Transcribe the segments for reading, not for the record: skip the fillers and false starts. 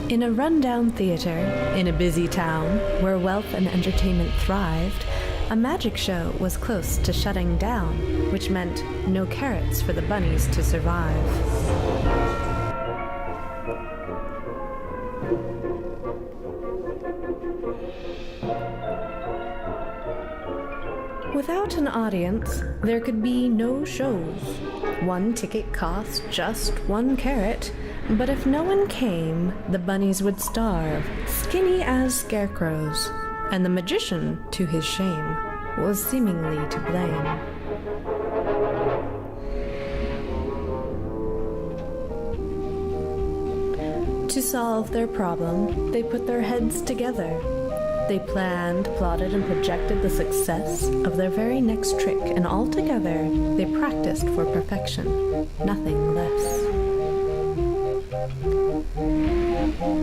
In a rundown theater, in a busy town where wealth and entertainment thrived, a magic show was close to shutting down, which meant no carrots for the bunnies to survive. Without an audience, there could be no shows. One ticket cost just 1 carrot, but if no one came, the bunnies would starve, skinny as scarecrows, and the magician, to his shame, was seemingly to blame. To solve their problem, they put their heads together. They planned, plotted, and projected the success of their very next trick, and altogether, they practiced for perfection, nothing less.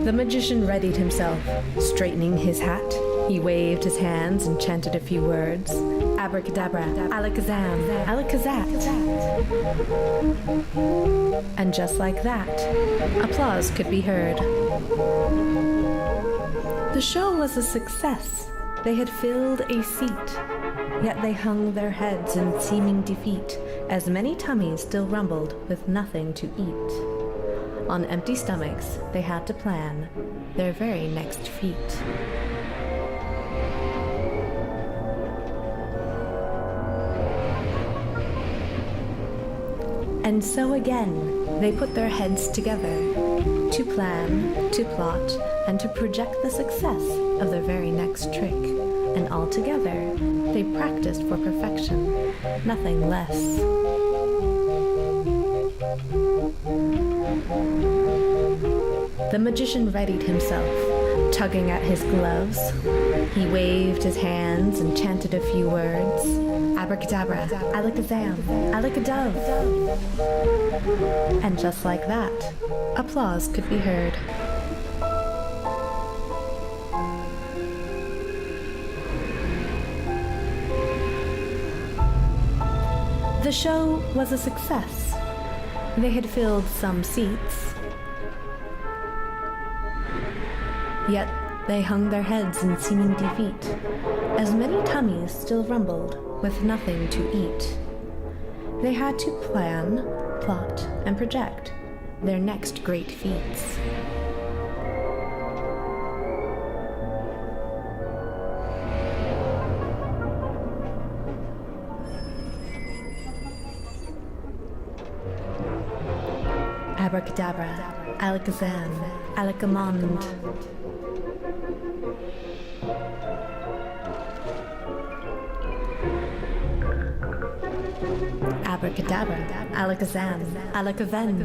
The magician readied himself, straightening his hat. He waved his hands and chanted a few words. Abracadabra, alakazam, alakazat. And just like that, applause could be heard. The show was a success. They had filled a seat, yet they hung their heads in seeming defeat, as many tummies still rumbled with nothing to eat. On empty stomachs, they had to plan their very next feat. And so again, they put their heads together to plan, to plot, and to project the success of their very next trick. And altogether, they practiced for perfection, nothing less. The magician readied himself, tugging at his gloves. He waved his hands and chanted a few words. Abracadabra, alakazam, alakadove. And just like that, applause could be heard. The show was a success. They had filled some seats, yet they hung their heads in seeming defeat, as many tummies still rumbled with nothing to eat. They had to plan, plot, and project their next great feats. Abracadabra, alakazam, alakamond. Abracadabra, alakazam, alakaven.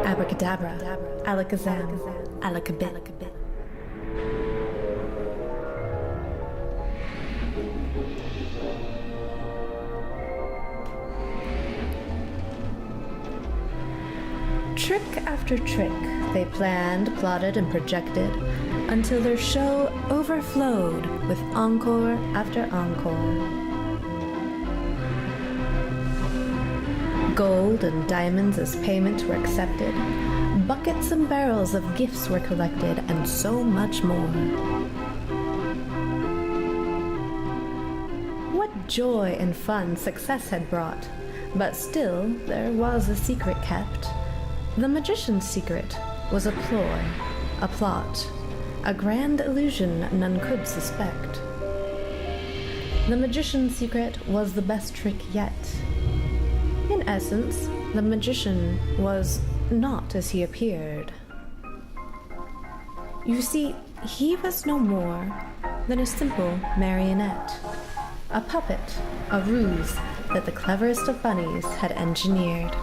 Abracadabra, alakazam, alakabit. Trick after trick, they planned, plotted, and projected until their show overflowed with encore after encore. Gold and diamonds as payment were accepted, buckets and barrels of gifts were collected, and so much more. What joy and fun success had brought, but still there was a secret kept. The magician's secret was a ploy, a plot, a grand illusion none could suspect. The magician's secret was the best trick yet. In essence, the magician was not as he appeared. You see, he was no more than a simple marionette, a puppet, a ruse that the cleverest of bunnies had engineered.